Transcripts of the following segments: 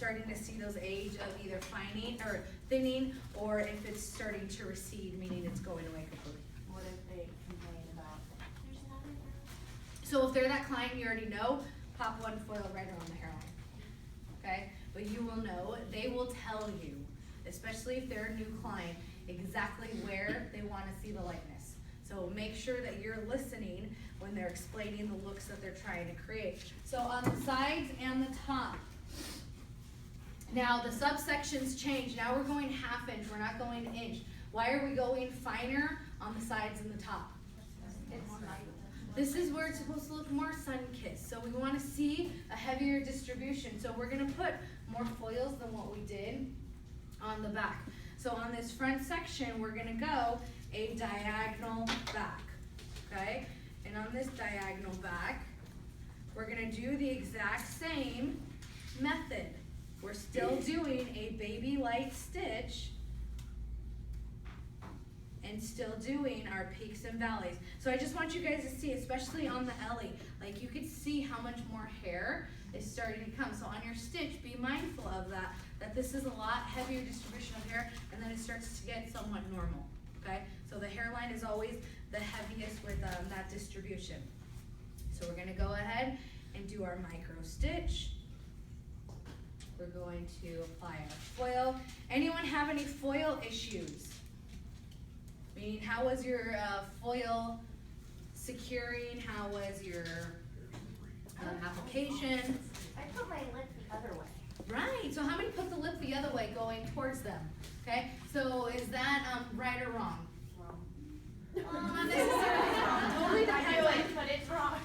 starting to see those age of either thinning, or if it's starting to recede, meaning it's going away completely. What if they complain about, there's another girl? So if they're that client you already know, pop one foil right around the hairline, okay? But you will know, they will tell you, especially if they're a new client, exactly where they want to see the likeness. So make sure that you're listening when they're explaining the looks that they're trying to create. So on the sides and the top. Now the subsections change. Now we're going ½ inch, we're not going inch. Why are we going finer on the sides and the top? This is where it's supposed to look more sun-kissed. So we want to see a heavier distribution. So we're going to put more foils than what we did on the back. So on this front section, we're going to go a diagonal back, okay? And on this diagonal back, we're going to do the exact same method. We're still doing a baby light stitch and still doing our peaks and valleys. So I just want you guys to see, especially on the Ellie, like you could see how much more hair is starting to come. So on your stitch, be mindful of that this is a lot heavier distribution of hair, and then it starts to get somewhat normal, okay? So the hairline is always the heaviest with that distribution. So we're gonna go ahead and do our micro stitch. We're going to apply our foil. Anyone have any foil issues? Meaning, how was your foil securing? How was your application? I put my lip the other way. Right, so how many put the lip the other way going towards them? Okay, so is that right or wrong? Wrong. Not necessarily wrong. Totally I depends knew on, it, but it's wrong.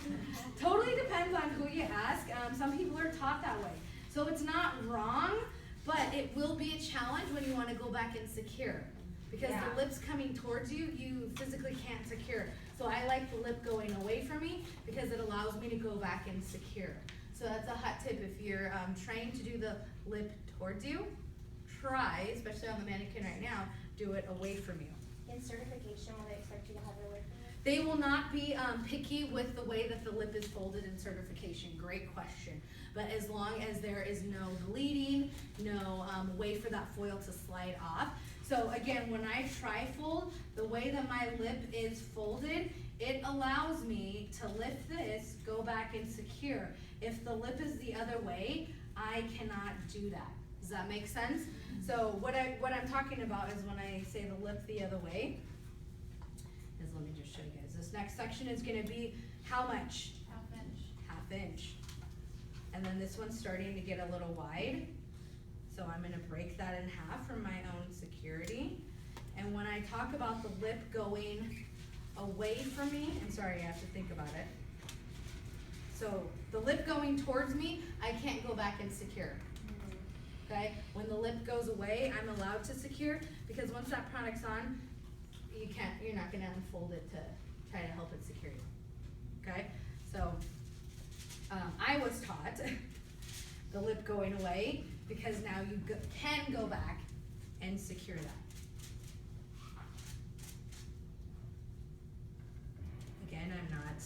totally depends on who you ask. Some people are taught that way. So it's not wrong, but it will be a challenge when you want to go back and secure. Because the lip's coming towards you, you physically can't secure. So I like the lip going away from me because it allows me to go back and secure. So that's a hot tip. If you're trying to do the lip towards you, try, especially on the mannequin right now, do it away from you. In certification, will they expect you to have your lip in it? They will not be picky with the way that the lip is folded in certification. Great question. But as long as there is no bleeding, no way for that foil to slide off. So again, when I tri-fold, the way that my lip is folded, it allows me to lift this, go back and secure. If the lip is the other way, I cannot do that. Does that make sense? So what I'm talking about is when I say the lip the other way, is let me just show you guys. This next section is gonna be how much? ½ inch. ½ inch. And then this one's starting to get a little wide. So I'm gonna break that in half for my own security. And when I talk about the lip going away from me, and sorry, I have to think about it. So the lip going towards me, I can't go back and secure. Okay? When the lip goes away, I'm allowed to secure because once that product's on, you're not gonna unfold it to try to help it secure you. Okay? So I was taught the lip going away because now you can go back and secure that. Again, I'm not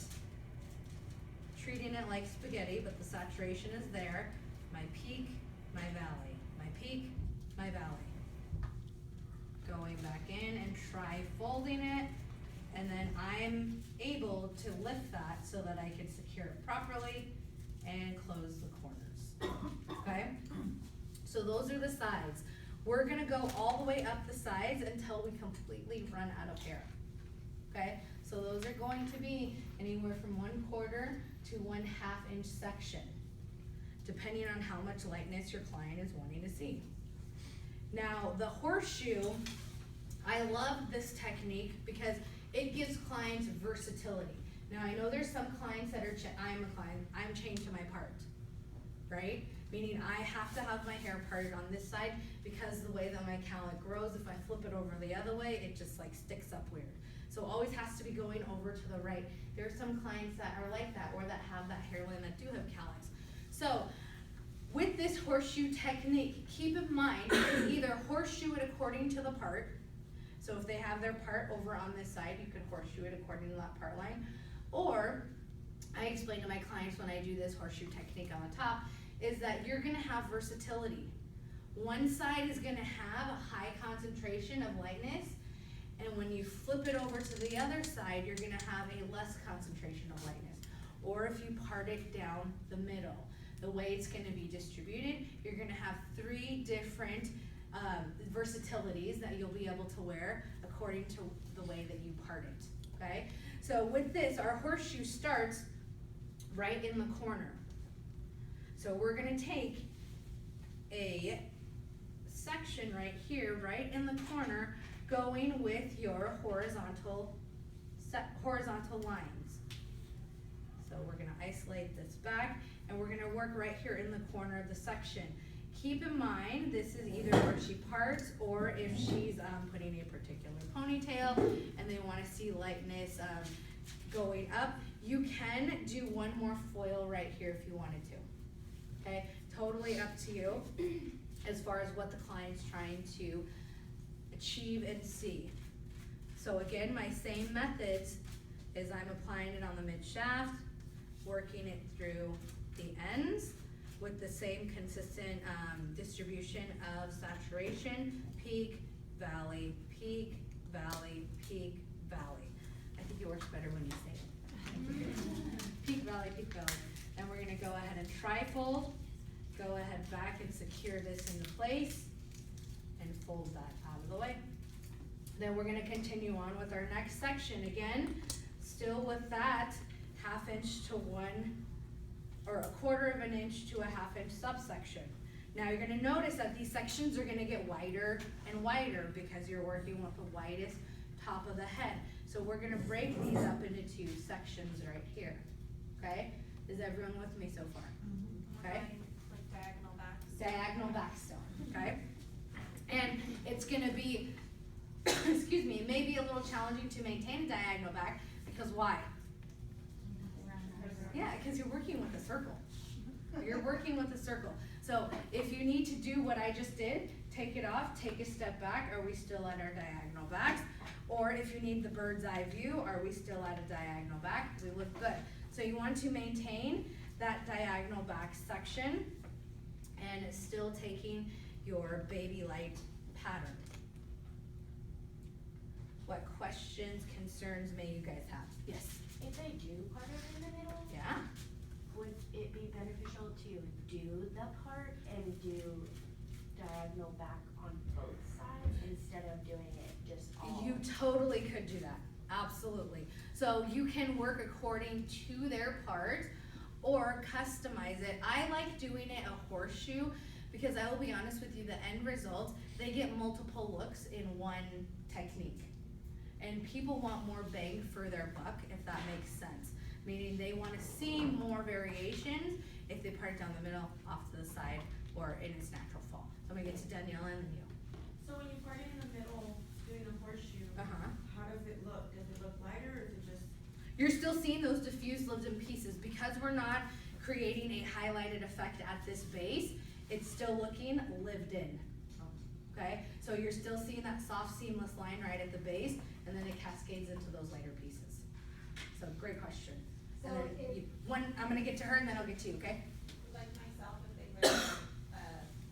treating it like spaghetti, but the saturation is there. My peak, my valley. My peak, my valley. Going back in and try folding it, and then I'm able to lift that so that I can secure it properly and close the corners. Okay? So those are the sides. We're gonna go all the way up the sides until we completely run out of hair. Okay? So those are going to be anywhere from 1/4 to 1/2 inch section, depending on how much lightness your client is wanting to see. Now the horseshoe, I love this technique because it gives clients versatility. Now I know there's some clients that are, I'm a client, I'm chained to my part, right? Meaning I have to have my hair parted on this side because the way that my cowlick grows, if I flip it over the other way, it just like sticks up weird. So always has to be going over to the right. There are some clients that are like that or that have that hairline that do have cowlicks. So with this horseshoe technique, keep in mind, you can either horseshoe it according to the part. So if they have their part over on this side, you can horseshoe it according to that part line. Or I explain to my clients when I do this horseshoe technique on the top, is that you're gonna have versatility. One side is gonna have a high concentration of lightness, and when you flip it over to the other side, you're gonna have a less concentration of lightness. Or if you part it down the middle, the way it's gonna be distributed, you're gonna have 3 different versatilities that you'll be able to wear according to the way that you part it, okay? So with this, our horseshoe starts right in the corner. So we're gonna take a section right here, right in the corner, going with your horizontal lines. So we're gonna isolate this back, and we're gonna work right here in the corner of the section. Keep in mind, this is either where she parts, or if she's putting a particular ponytail and they wanna see lightness going up, you can do one more foil right here if you wanted to, okay? Totally up to you as far as what the client's trying to achieve and see. So again, my same methods is I'm applying it on the mid shaft, working it through the ends with the same consistent distribution of saturation, peak, valley, peak, valley, peak, valley. I think it works better when you say it. Peak, valley, peak, valley. Then we're gonna go ahead and trifold, go ahead back and secure this into place and fold that out of the way. Then we're gonna continue on with our next section. Again, still with that 1/2 inch to 1 or 1/4 of an inch to a 1/2 inch subsection. Now you're gonna notice that these sections are gonna get wider and wider because you're working with the widest top of the head. So we're gonna break these up into 2 sections right here, okay? Is everyone with me so far? Okay? Like diagonal back. Diagonal back still, okay? And it's gonna be, excuse me, it may be a little challenging to maintain a diagonal back, because why? Yeah, because you're working with a circle. You're working with a circle. So if you need to do what I just did, take it off, take a step back, are we still at our diagonal backs? Or if you need the bird's eye view, are we still at a diagonal back? We look good. So you want to maintain that diagonal back section and still taking your baby light pattern. What questions, concerns may you guys have? Yes? If I do part it in the middle, Yeah? would it be beneficial to do the part and do diagonal back on both sides instead of doing it just all? You totally could do that, absolutely. So you can work according to their part or customize it. I like doing it a horseshoe because I will be honest with you, the end result, they get multiple looks in one technique. And people want more bang for their buck, if that makes sense. Meaning they wanna see more variations if they part it down the middle, off to the side, or in its natural fall. So I'm gonna get to Danielle and then you. So when you part it in the middle, doing the horseshoe, Uh-huh. how does it look? Does it look lighter or is it just? You're still seeing those diffused lived in pieces. Because we're not creating a highlighted effect at this base, it's still looking lived in. Okay, so you're still seeing that soft seamless line right at the base, and then it cascades into those lighter pieces. So great question. So And then if- I'm gonna get to her and then I'll get to you, okay? Like myself, if they wear,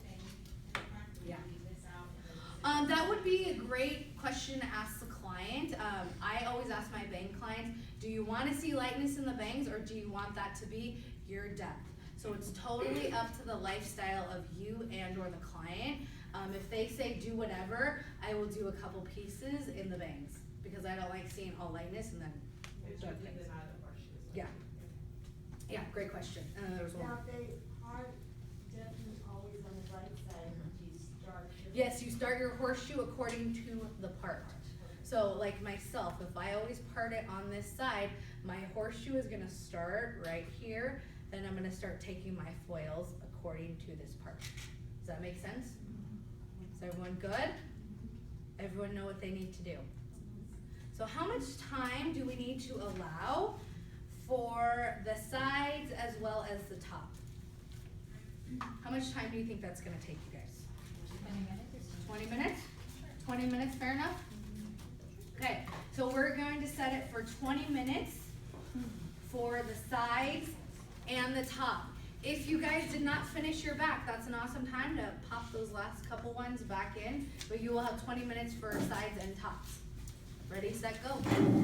thing in the front, would Yeah. you leave this out? And then That would be a great question to ask the client. I always ask my bang clients, do you wanna see lightness in the bangs or do you want that to be your depth? So it's totally up to the lifestyle of you and or the client. If they say do whatever, I will do a couple pieces in the bangs because I don't like seeing all lightness and then It's dark just bangs. leaving out of the horseshoe? Yeah. Yeah, great question. And then there was one Now, more. if they aren't definitely always on the right side, do you start? Yes, you start your horseshoe according to the part. So like myself, if I always part it on this side, my horseshoe is gonna start right here, then I'm gonna start taking my foils according to this part. Does that make sense? Is everyone good? Everyone know what they need to do? So how much time do we need to allow for the sides as well as the top? How much time do you think that's gonna take you guys? 20 minutes? 20 minutes, fair enough? Okay, so we're going to set it for 20 minutes for the sides and the top. If you guys did not finish your back, that's an awesome time to pop those last couple ones back in, but you will have 20 minutes for sides and tops. Ready, set, go.